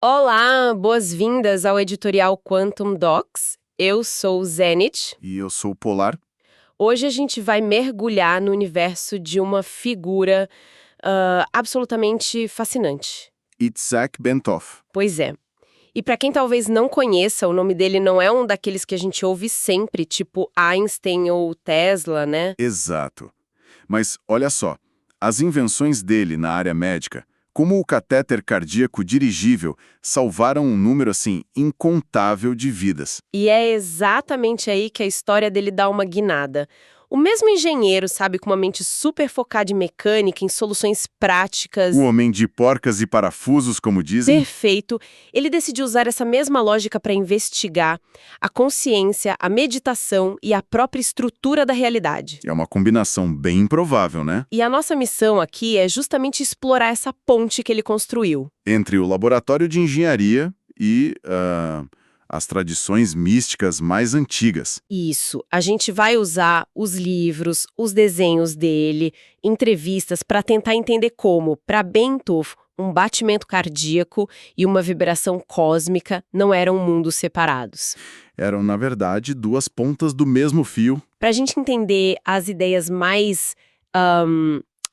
Olá, boas-vindas ao editorial Quantum Docs. Eu sou o Zenit. E eu sou o Polar. Hoje a gente vai mergulhar no universo de uma figura absolutamente fascinante. Itzhak Bentov. Pois é. E para quem talvez não conheça, o nome dele não é um daqueles que a gente ouve sempre, tipo Einstein ou Tesla, né? Exato. Mas olha só, as invenções dele na área médica, como o catéter cardíaco dirigível, salvaram um número, assim, incontável de vidas. E é exatamente aí que a história dele dá uma guinada. O mesmo engenheiro, sabe, com uma mente super focada em mecânica, em soluções práticas. O homem de porcas e parafusos, como dizem, Perfeito. Ele decidiu usar essa mesma lógica para investigar a consciência, a meditação e a própria estrutura da realidade. é uma combinação bem improvável, né? E a nossa missão aqui é justamente explorar essa ponte que ele construiu. Entre o laboratório de engenharia e as tradições místicas mais antigas. Isso. A gente vai usar os livros, os desenhos dele, entrevistas para tentar entender como, para Bentov, um batimento cardíaco e uma vibração cósmica não eram mundos separados. Eram, na verdade, duas pontas do mesmo fio. Para a gente entender as ideias mais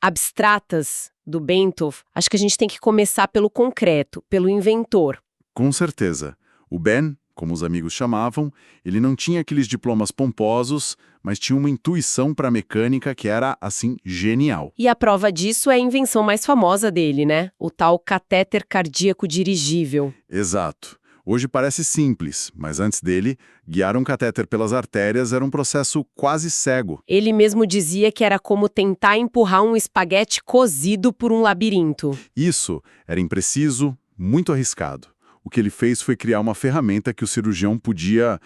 abstratas do Bentov, acho que a gente tem que começar pelo concreto, pelo inventor. Com certeza. O Ben, como os amigos chamavam, ele não tinha aqueles diplomas pomposos, mas tinha uma intuição para a mecânica que era, assim, genial. E a prova disso é a invenção mais famosa dele, né? O tal catéter cardíaco dirigível. Exato. Hoje parece simples, mas antes dele, guiar um catéter pelas artérias era um processo quase cego. Ele mesmo dizia que era como tentar empurrar um espaguete cozido por um labirinto. Isso era impreciso, muito arriscado. O que ele fez foi criar uma ferramenta que o cirurgião podia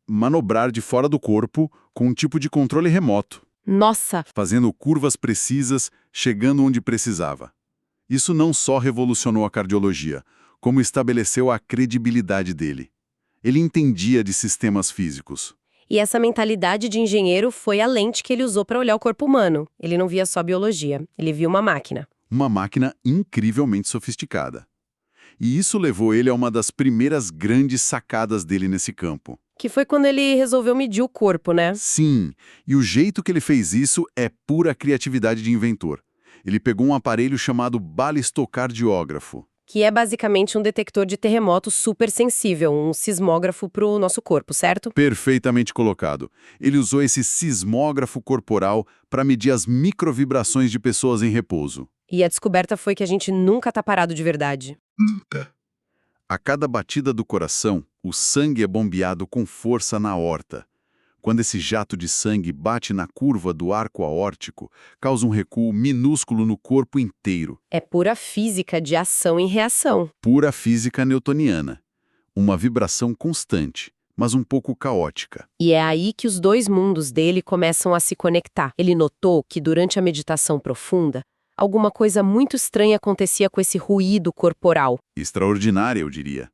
manobrar de fora do corpo com um tipo de controle remoto, Nossa! fazendo curvas precisas, chegando onde precisava. Isso não só revolucionou a cardiologia, como estabeleceu a credibilidade dele. Ele entendia de sistemas físicos. E essa mentalidade de engenheiro foi a lente que ele usou para olhar o corpo humano. Ele não via só biologia, ele via uma máquina. Uma máquina incrivelmente sofisticada. E isso levou ele a uma das primeiras grandes sacadas dele nesse campo. Que foi quando ele resolveu medir o corpo, né? Sim, e o jeito que ele fez isso é pura criatividade de inventor. Ele pegou um aparelho chamado balistocardiógrafo. Que é basicamente um detector de terremoto super sensível, um sismógrafo para o nosso corpo, certo? Perfeitamente colocado. Ele usou esse sismógrafo corporal para medir as microvibrações de pessoas em repouso. E a descoberta foi que a gente nunca tá parado de verdade. A cada batida do coração, o sangue é bombeado com força na aorta. Quando esse jato de sangue bate na curva do arco aórtico, causa um recuo minúsculo no corpo inteiro. É pura física de ação e reação. Pura física newtoniana. Uma vibração constante, mas um pouco caótica. E é aí que os dois mundos dele começam a se conectar. Ele notou que durante a meditação profunda, alguma coisa muito estranha acontecia com esse ruído corporal. Extraordinária, eu diria.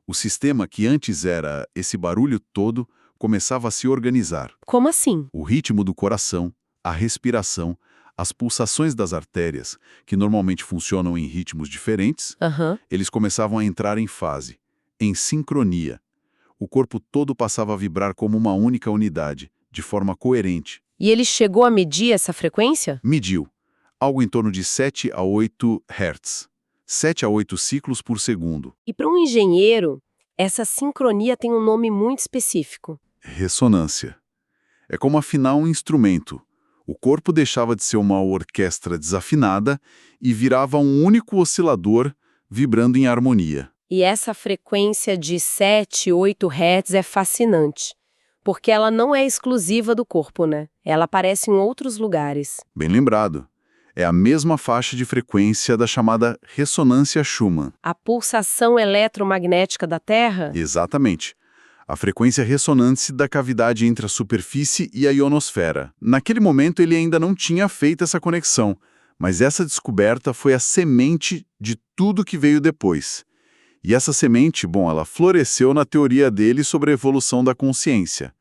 O sistema que antes era esse barulho todo começava a se organizar. Como assim? O ritmo do coração, a respiração, as pulsações das artérias, que normalmente funcionam em ritmos diferentes, Aham. eles começavam a entrar em fase, em sincronia. O corpo todo passava a vibrar como uma única unidade, de forma coerente. E ele chegou a medir essa frequência? Mediu. Algo em torno de 7 a 8 Hz. 7 a 8 ciclos por segundo. E para um engenheiro, essa sincronia tem um nome muito específico. Ressonância. É como afinar um instrumento. O corpo deixava de ser uma orquestra desafinada e virava um único oscilador vibrando em harmonia. E essa frequência de 7, 8 Hz é fascinante, porque ela não é exclusiva do corpo, né? Ela aparece em outros lugares. Bem lembrado. É a mesma faixa de frequência da chamada ressonância Schumann. A pulsação eletromagnética da Terra? Exatamente. A frequência ressonante da cavidade entre a superfície e a ionosfera. Naquele momento ele ainda não tinha feito essa conexão, mas essa descoberta foi a semente de tudo que veio depois. E essa semente, bom, ela floresceu na teoria dele sobre a evolução da consciência.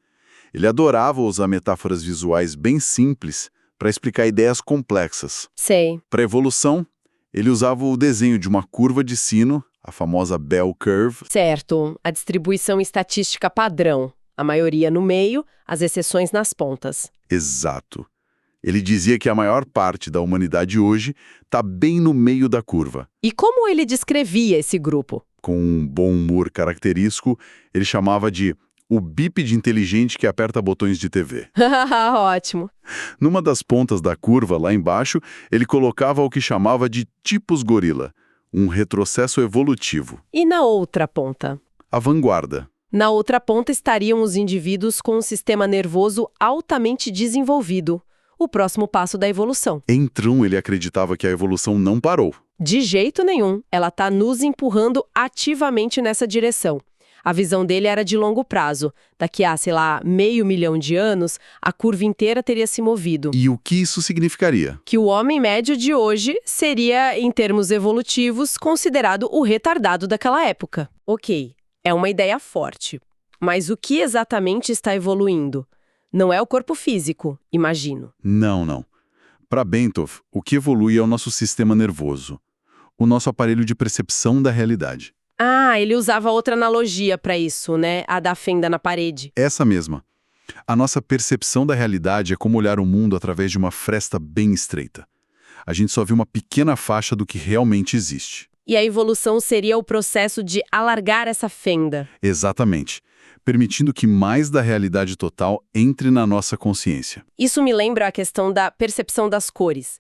Ele adorava usar metáforas visuais bem simples para explicar ideias complexas. Sei. Para a evolução, ele usava o desenho de uma curva de sino, a famosa bell curve. Certo, a distribuição estatística padrão. A maioria no meio, as exceções nas pontas. Exato. Ele dizia que a maior parte da humanidade hoje está bem no meio da curva. E como ele descrevia esse grupo? Com um bom humor característico, ele chamava de o bípede inteligente que aperta botões de TV. Ótimo. Numa das pontas da curva, lá embaixo, ele colocava o que chamava de tipos gorila, um retrocesso evolutivo. E na outra ponta? A vanguarda. Na outra ponta estariam os indivíduos com um sistema nervoso altamente desenvolvido, o próximo passo da evolução. Então ele acreditava que a evolução não parou. De jeito nenhum, ela está nos empurrando ativamente nessa direção. A visão dele era de longo prazo. Daqui a, sei lá, 500 mil de anos, a curva inteira teria se movido. E o que isso significaria? Que o homem médio de hoje seria, em termos evolutivos, considerado o retardado daquela época. Ok, é uma ideia forte. Mas o que exatamente está evoluindo? Não é o corpo físico, imagino. Não. Para Bentov, o que evolui é o nosso sistema nervoso, o nosso aparelho de percepção da realidade. Ah, ele usava outra analogia para isso, né? A da fenda na parede. Essa mesma. A nossa percepção da realidade é como olhar o mundo através de uma fresta bem estreita. A gente só vê uma pequena faixa do que realmente existe. E a evolução seria o processo de alargar essa fenda. Exatamente. Permitindo que mais da realidade total entre na nossa consciência. Isso me lembra a questão da percepção das cores.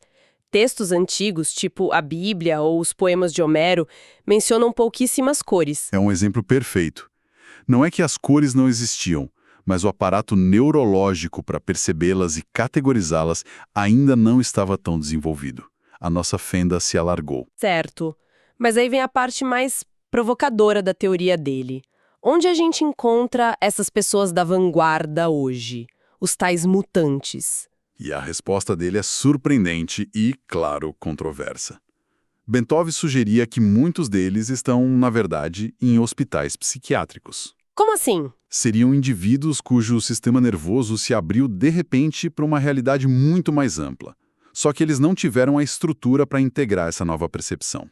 Textos antigos, tipo a Bíblia ou os poemas de Homero, mencionam pouquíssimas cores. É um exemplo perfeito. Não é que as cores não existiam, mas o aparato neurológico para percebê-las e categorizá-las ainda não estava tão desenvolvido. A nossa fenda se alargou. Certo. Mas aí vem a parte mais provocadora da teoria dele. Onde a gente encontra essas pessoas da vanguarda hoje? Os tais mutantes. E a resposta dele é surpreendente e, claro, controversa. Bentov sugeria que muitos deles estão, na verdade, em hospitais psiquiátricos. Como assim? Seriam indivíduos cujo sistema nervoso se abriu de repente para uma realidade muito mais ampla. Só que eles não tiveram a estrutura para integrar essa nova percepção.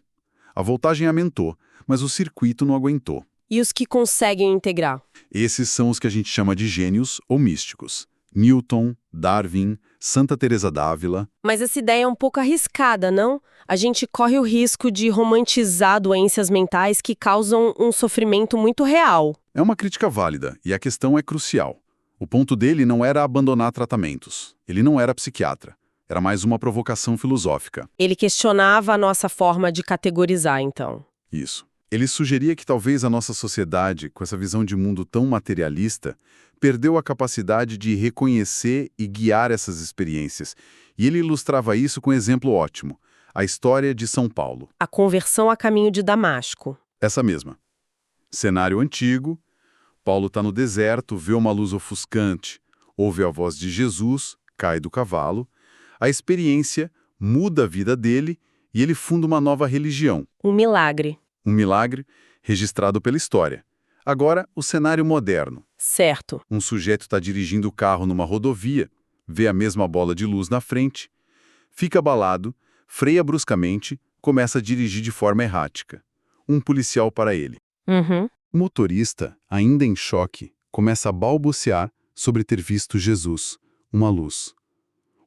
A voltagem aumentou, mas o circuito não aguentou. E os que conseguem integrar? Esses são os que a gente chama de gênios ou místicos. Newton, Darwin, Santa Teresa d'Ávila. Mas essa ideia é um pouco arriscada, não? A gente corre o risco de romantizar doenças mentais que causam um sofrimento muito real. É uma crítica válida, e a questão é crucial. O ponto dele não era abandonar tratamentos. Ele não era psiquiatra. Era mais uma provocação filosófica. Ele questionava a nossa forma de categorizar, então. Isso. Ele sugeria que talvez a nossa sociedade, com essa visão de mundo tão materialista, perdeu a capacidade de reconhecer e guiar essas experiências. E ele ilustrava isso com um exemplo ótimo, a história de São Paulo. A conversão a caminho de Damasco. Essa mesma. Cenário antigo, Paulo está no deserto, vê uma luz ofuscante, ouve a voz de Jesus, cai do cavalo. A experiência muda a vida dele e ele funda uma nova religião. Um milagre. Um milagre registrado pela história. Agora, o cenário moderno. Certo. Um sujeito está dirigindo o carro numa rodovia, vê a mesma bola de luz na frente, fica abalado, freia bruscamente, começa a dirigir de forma errática. Um policial para ele. O motorista, ainda em choque, começa a balbuciar sobre ter visto Jesus, uma luz.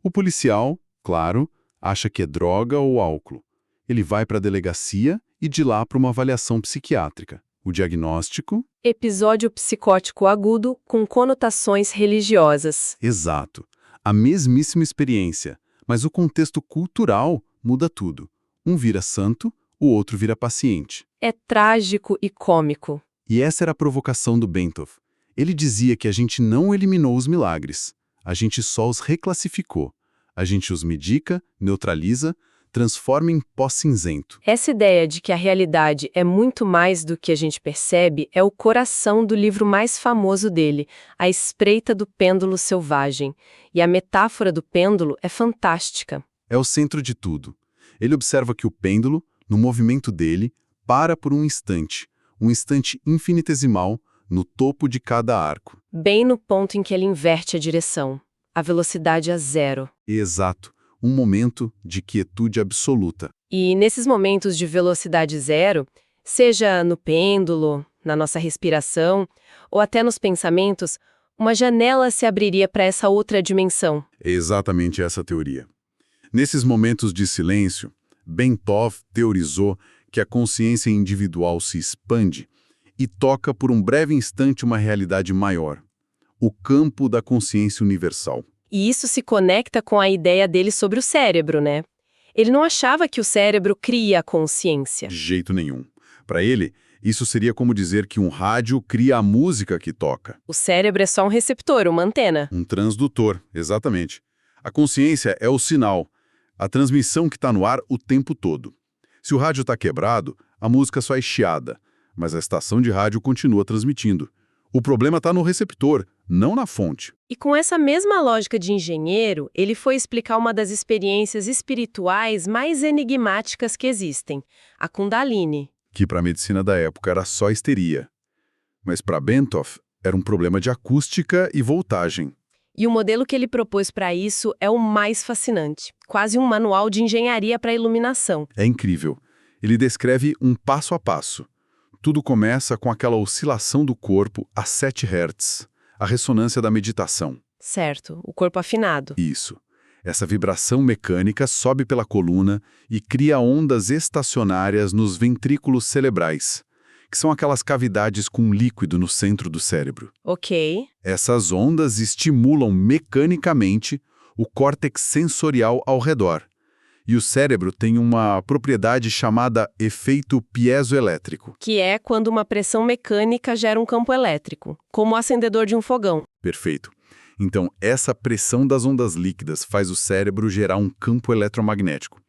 O policial, claro, acha que é droga ou álcool. Ele vai para a delegacia e de lá para uma avaliação psiquiátrica. O diagnóstico? Episódio psicótico agudo com conotações religiosas. Exato. A mesmíssima experiência, mas o contexto cultural muda tudo. Um vira santo, o outro vira paciente. É trágico e cômico. E essa era a provocação do Bentov. Ele dizia que a gente não eliminou os milagres, a gente só os reclassificou. A gente os medica, neutraliza, transforma em pó cinzento. Essa ideia de que a realidade é muito mais do que a gente percebe é o coração do livro mais famoso dele, A Espreita do Pêndulo Selvagem. E a metáfora do pêndulo é fantástica. É o centro de tudo. Ele observa que o pêndulo, no movimento dele, para por um instante infinitesimal, no topo de cada arco. Bem no ponto em que ele inverte a direção. A velocidade é zero. Exato. Um momento de quietude absoluta. E nesses momentos de velocidade zero, Seja no pêndulo, na nossa respiração, ou até nos pensamentos, uma janela se abriria para essa outra dimensão. É exatamente essa a teoria. Nesses momentos de silêncio, Bentov teorizou que a consciência individual se expande e toca por um breve instante uma realidade maior, o campo da consciência universal. E isso se conecta com a ideia dele sobre o cérebro, né? Ele não achava que o cérebro cria a consciência. De jeito nenhum. Para ele, isso seria como dizer que um rádio cria a música que toca. O cérebro é só um receptor, uma antena. Um transdutor, exatamente. A consciência é o sinal, a transmissão que está no ar o tempo todo. Se o rádio está quebrado, a música só é chiada, mas a estação de rádio continua transmitindo. O problema está no receptor, não na fonte. E com essa mesma lógica de engenheiro, ele foi explicar uma das experiências espirituais mais enigmáticas que existem, a Kundalini. Que para a medicina da época era só histeria. Mas para Bentov era um problema de acústica e voltagem. E o modelo que ele propôs para isso é o mais fascinante, quase um manual de engenharia para iluminação. É incrível. Ele descreve um passo a passo. Tudo começa com aquela oscilação do corpo a 7 Hz, a ressonância da meditação. Certo, o corpo afinado. Isso. Essa vibração mecânica sobe pela coluna e cria ondas estacionárias nos ventrículos cerebrais, que são aquelas cavidades com líquido no centro do cérebro. Ok. Essas ondas estimulam mecanicamente o córtex sensorial ao redor. E o cérebro tem uma propriedade chamada efeito piezoelétrico. Que é quando uma pressão mecânica gera um campo elétrico, como o acendedor de um fogão. Perfeito. Então, essa pressão das ondas líquidas faz o cérebro gerar um campo eletromagnético.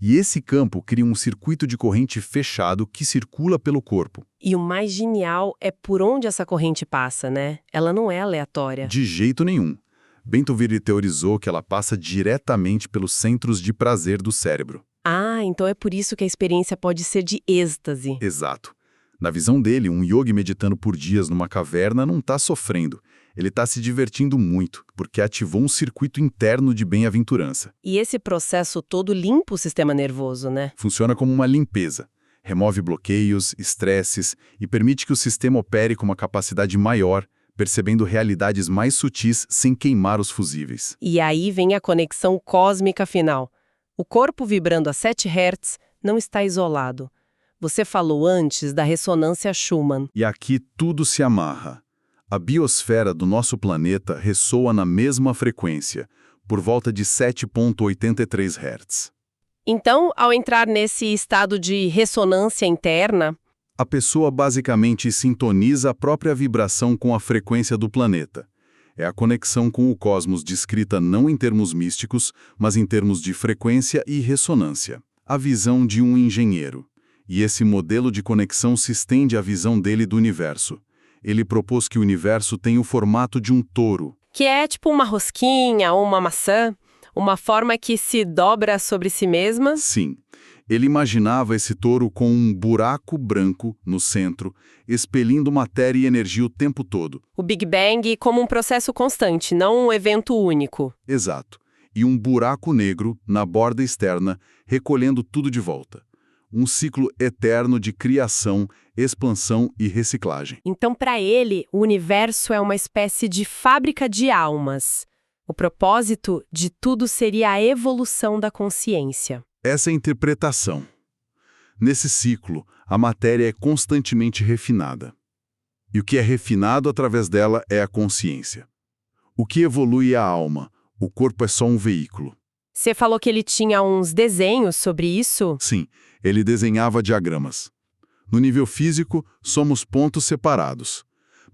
E esse campo cria um circuito de corrente fechado que circula pelo corpo. E o mais genial é por onde essa corrente passa, né? Ela não é aleatória. De jeito nenhum. Bentovir teorizou que ela passa diretamente pelos centros de prazer do cérebro. Ah, então é por isso que a experiência pode ser de êxtase. Exato. Na visão dele, um yogi meditando por dias numa caverna não está sofrendo. Ele está se divertindo muito, porque ativou um circuito interno de bem-aventurança. E esse processo todo limpa o sistema nervoso, né? Funciona como uma limpeza. Remove bloqueios, estresses e permite que o sistema opere com uma capacidade maior, percebendo realidades mais sutis sem queimar os fusíveis. E aí vem a conexão cósmica final. O corpo vibrando a 7 Hz não está isolado. Você falou antes da ressonância Schumann. E aqui tudo se amarra. A biosfera do nosso planeta ressoa na mesma frequência, por volta de 7,83 Hz. Então, ao entrar nesse estado de ressonância interna, A pessoa basicamente sintoniza a própria vibração com a frequência do planeta. É a conexão com o cosmos descrita não em termos místicos, mas em termos de frequência e ressonância. A visão de um engenheiro. E esse modelo de conexão se estende à visão dele do universo. Ele propôs que o universo tenha o formato de um touro. que é tipo uma rosquinha ou uma maçã, uma forma que se dobra sobre si mesma. Sim. Ele imaginava esse touro com um buraco branco no centro, expelindo matéria e energia o tempo todo. O Big Bang como um processo constante, não um evento único. Exato. E um buraco negro na borda externa, recolhendo tudo de volta. Um ciclo eterno de criação, expansão e reciclagem. Então, para ele, o universo é uma espécie de fábrica de almas. O propósito de tudo seria a evolução da consciência. Essa é a interpretação. Nesse ciclo, a matéria é constantemente refinada. E o que é refinado através dela é a consciência. O que evolui é a alma. O corpo é só um veículo. Você falou que ele tinha uns desenhos sobre isso? Sim, ele desenhava diagramas. No nível físico, somos pontos separados.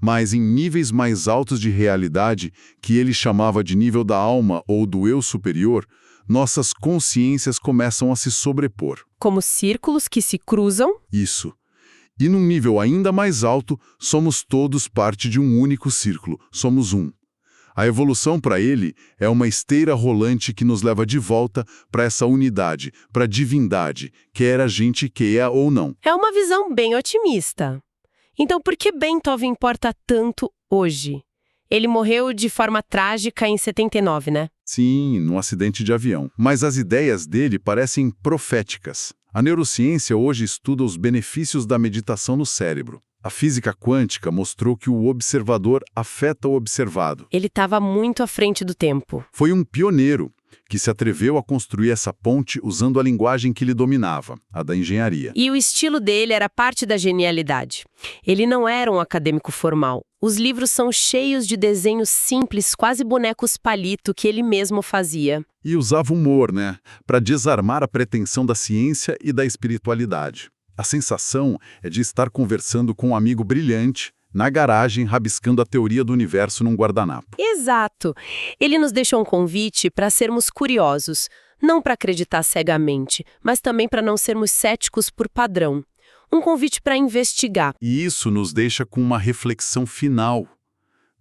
Mas em níveis mais altos de realidade, que ele chamava de nível da alma ou do eu superior, nossas consciências começam a se sobrepor. Como círculos que se cruzam? Isso. E num nível ainda mais alto, somos todos parte de um único círculo, somos um. A evolução para ele é uma esteira rolante que nos leva de volta para essa unidade, para a divindade, quer a gente queira ou não. É uma visão bem otimista. Então, por que Bentov importa tanto hoje? Ele morreu de forma trágica em 79, né? Sim, num acidente de avião. Mas as ideias dele parecem proféticas. A neurociência hoje estuda os benefícios da meditação no cérebro. A física quântica mostrou que o observador afeta o observado. Ele estava muito à frente do tempo. Foi um pioneiro que se atreveu a construir essa ponte usando a linguagem que ele dominava, a da engenharia. E o estilo dele era parte da genialidade. Ele não era um acadêmico formal. Os livros são cheios de desenhos simples, quase bonecos palito, que ele mesmo fazia. E usava humor, né, para desarmar a pretensão da ciência e da espiritualidade. A sensação é de estar conversando com um amigo brilhante, na garagem, rabiscando a teoria do universo num guardanapo. Exato. Ele nos deixou um convite para sermos curiosos, não para acreditar cegamente, mas também para não sermos céticos por padrão. Um convite para investigar. E isso nos deixa com uma reflexão final.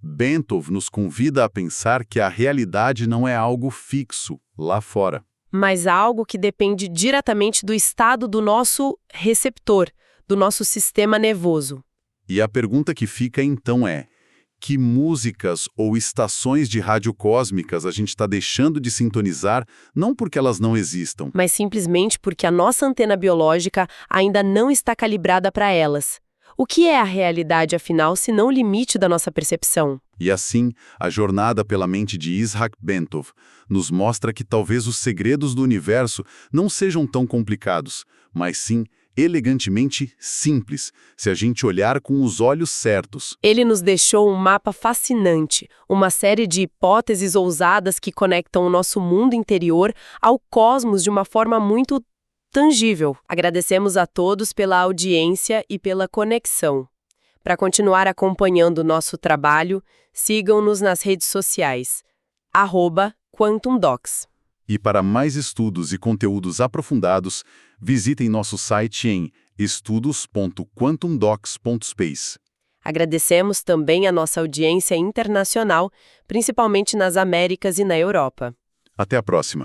Bentov nos convida a pensar que a realidade não é algo fixo lá fora. Mas algo que depende diretamente do estado do nosso receptor, do nosso sistema nervoso. E a pergunta que fica então é: que músicas ou estações de rádio cósmicas a gente está deixando de sintonizar, não porque elas não existam, Mas simplesmente porque a nossa antena biológica ainda não está calibrada para elas. O que é a realidade, afinal, se não o limite da nossa percepção? E assim, a jornada pela mente de Isaac Bentov nos mostra que talvez os segredos do universo não sejam tão complicados, mas sim elegantemente simples, se a gente olhar com os olhos certos. Ele nos deixou um mapa fascinante, uma série de hipóteses ousadas que conectam o nosso mundo interior ao cosmos de uma forma muito tangível. Agradecemos a todos pela audiência e pela conexão. Para continuar acompanhando o nosso trabalho, sigam-nos nas redes sociais, @QuantumDocs. E para mais estudos e conteúdos aprofundados, visitem nosso site em estudos.quantumdocs.space. Agradecemos também a nossa audiência internacional, principalmente nas Américas e na Europa. Até a próxima!